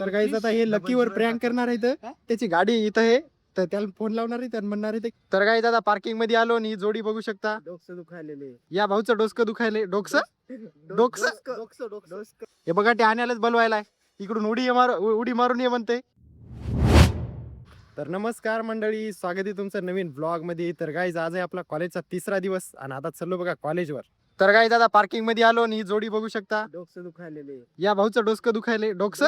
तर गाईज आता हे लकीवर प्रँक करणार आहे इथं. त्याची गाडी इथं आहे, तर त्याला फोन लावणार आहे तर म्हणणार आहे. तर गाईज आता पार्किंग मध्ये आलो आणि ही जोडी बघू शकता. डोकं दुखायलेले या भाऊचं डोसकं दुखायले. हे बघा ते आण्यालाच बोलवायलाय. इकडून उडी मारून ये म्हणते. तर नमस्कार मंडळी, स्वागत आहे तुमचं नवीन ब्लॉग मध्ये. तर गाईज आज आहे आपला कॉलेजचा तिसरा दिवस आणि आता चाललो बघा कॉलेजवर. तर गाईज आता पार्किंग मध्ये आलो आणि ही जोडी बघू शकता. डोकं दुखायलेले या भाऊचं डोसकं दुखायले. डोकसं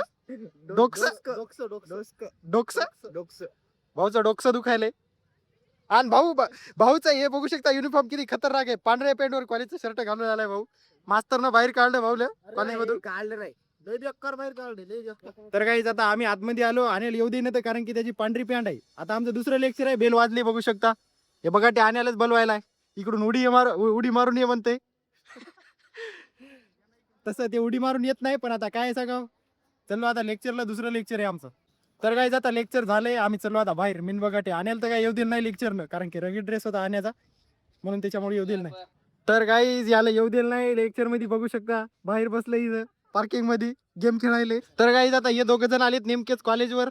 भाऊचं डोकसं दुखायले. आणि भाऊचं हे बघू शकता युनिफॉर्म किती खतरनाक आहे. पांढऱ्या पॅन्टवर कॉलेजचा शर्ट घालून आलाय भाऊ. मास्तरनं बाहेर काढलं भाऊला कॉलेजमधून. काढलं नाही लय बेकार बाहेर काढले लय बेकार. तर काही आता आम्ही आतमध्ये आलो आणि येऊ दे ना, कारण की त्याची पांढरी पॅन्ट आहे. आता आमचं दुसरं लेक्चर आहे, बेल वाजली बघू शकता. हे बघा ते आण्यालाच बोलवायलाय. इकडून उडी मारून ये म्हणते. तसं ते उडी मारून येत नाही, पण आता काय सांगावं. चलो आता लेक्चरला, दुसरं लेक्चर आहे आमचं. तर काय आता लेक्चर झालंय, आम्ही चलो आता बाहेर. मिन बघा ते आण्याला तर काय येऊ दिलं नाही लेक्चरनं, कारण की रगीड ड्रेस होता आण्याचा, म्हणून त्याच्यामुळे येऊ दिलं नाही. तर काही याला येऊ दिलं नाही लेक्चर मध्ये. बघू शकता बाहेर बसलं इथं पार्किंग मध्ये गेम खेळायले. तर काही आता हे दोघ जण आलेत नेमकेच कॉलेजवर.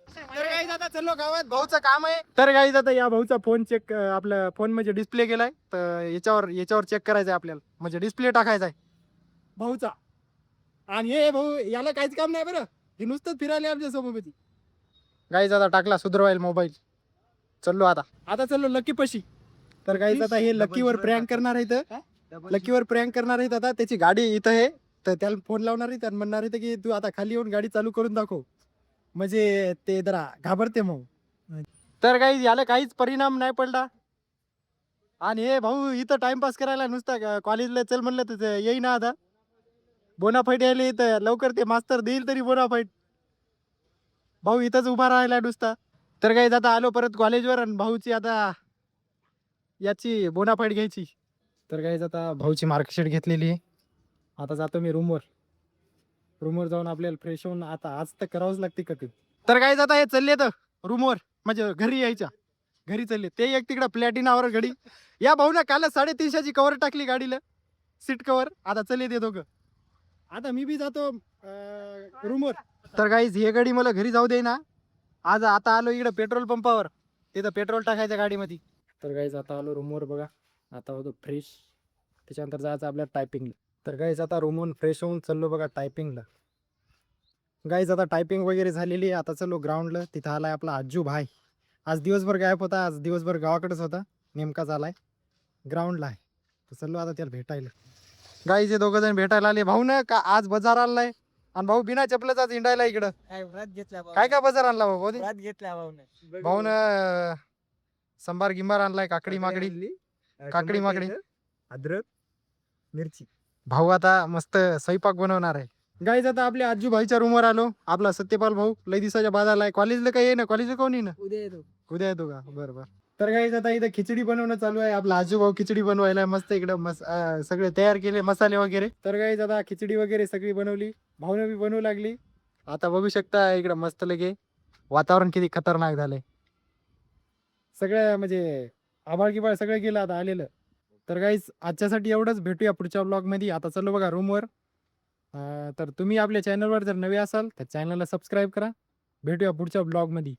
तर काही आता चलो गावात, भाऊचं काम आहे. तर काही आता या भाऊचा फोन चेक, आपला फोन म्हणजे डिस्प्ले गेलाय, तर याच्यावर चेक करायचंय आपल्याला, म्हणजे डिस्प्ले टाकायचा आहे भाऊचा. आणि हे भाऊ याला काहीच काम नाही बरं, हे नुसतंच फिरायला आमच्या समोर. गाईज आता टाकला सुधरवायला मोबाईल. चलो आता चलो लकी पशी. तर गाईज आता हे लकीवर प्रँक करणार आहेत. लकीवर प्रँक करणार आहेत. आता त्याची गाडी इथं आहे, तर त्याला फोन लावणार आहे, त्याला म्हणणार आहे की तू आता खाली येऊन गाडी चालू करून दाखव, म्हणजे ते जरा घाबरते मग. तर काही याला काहीच परिणाम नाही पडला. आणि हे भाऊ इथं टाइमपास करायला नुसता कॉलेजला चल म्हणलं तर येईना. आता बोनाफाईट यायला तर लवकर ते मास्तर देईल तरी बोनाफाईट. भाऊ इथंच उभा राहिला नुसता. तर काही आता आलो परत कॉलेजवर, आणि भाऊची आता याची बोनाफाईट घ्यायची. तर काही आता भाऊची मार्कशीट घेतलेली आहे. आता जातो मी रूमवर जाऊन आपल्याला फ्रेश होऊन, आता आज तर करावंच लागते का ते. तर काही आता हे चालले तर रूमवर, म्हणजे घरी यायच्या घरी चालले. ते एक तिकडं प्लॅटिनावर घडी. या भाऊना काल 350ची कवर टाकली गाडीला, सीट कवर. आता चालले ते दोघं. आता मी बी जातो रूमवर. तर गाईज हे गाडी मला घरी जाऊ दे ना. आता आलो इकडं पेट्रोल पंपावर, तिथं पेट्रोल टाकायचं गाडीमध्ये. तर गाईज आता आलो रूमवर बघा. आता होतो फ्रेश, त्याच्यानंतर जायचं आपल्या टायपिंगला. तर गाईज आता रूमवरून फ्रेश होऊन चाललो बघा टायपिंगला. गाईज आता टायपिंग वगैरे झालेली आहे. आता चलो ग्राउंडला. तिथं आलाय आपला आजू भाई. आज दिवसभर गायब होता, आज दिवसभर गावाकडेच होता, नेमकाच आलाय ग्राउंडला आहे. तर चलो आता त्याला भेटायला. गाईज हे दोघं जण भेटायला आले. भाऊ ना का आज बाजार आणलाय, आणि भाऊ बिना चपलाचा हिंडायला इकडं. काय काय बाजार आणला भाऊ? भाऊन संभार गिंबार आणलाय, काकडी माकडी अद्रक मिरची. भाऊ आता मस्त स्वयंपाक बनवणार आहे. गाईज आता आपल्या आजू भाईच्या रूमवर आलो. आपला सत्यपाल भाऊ लय दिवसाच्या बाद आलाय. कॉलेजला काही ना, कॉलेजला कोण येईना, उद्या येतो का? बरोबर. तर गाईज आता इथं खिचडी बनवणं चालू आहे. आपला आजू भाऊ खिचडी बनवायला मस्त इकडं सगळे तयार केले मसाले वगैरे. तर गाईज आता खिचडी वगैरे सगळी बनवली, भाऊने बी बनवू लागली. आता बघू शकता इकडं मस्त लगे वातावरण किती खतरनाक झालंय. सगळं म्हणजे आभाळ गिबाळ सगळं गेलं आता आलेलं. तर गाईज आजच्यासाठी एवढंच. भेटूया पुढच्या ब्लॉगमध्ये. आता चलो बघा रूमवर. तर तुम्ही आपल्या चॅनलवर जर नवे असाल तर चॅनलला सबस्क्राईब करा. भेटूया पुढच्या ब्लॉगमध्ये.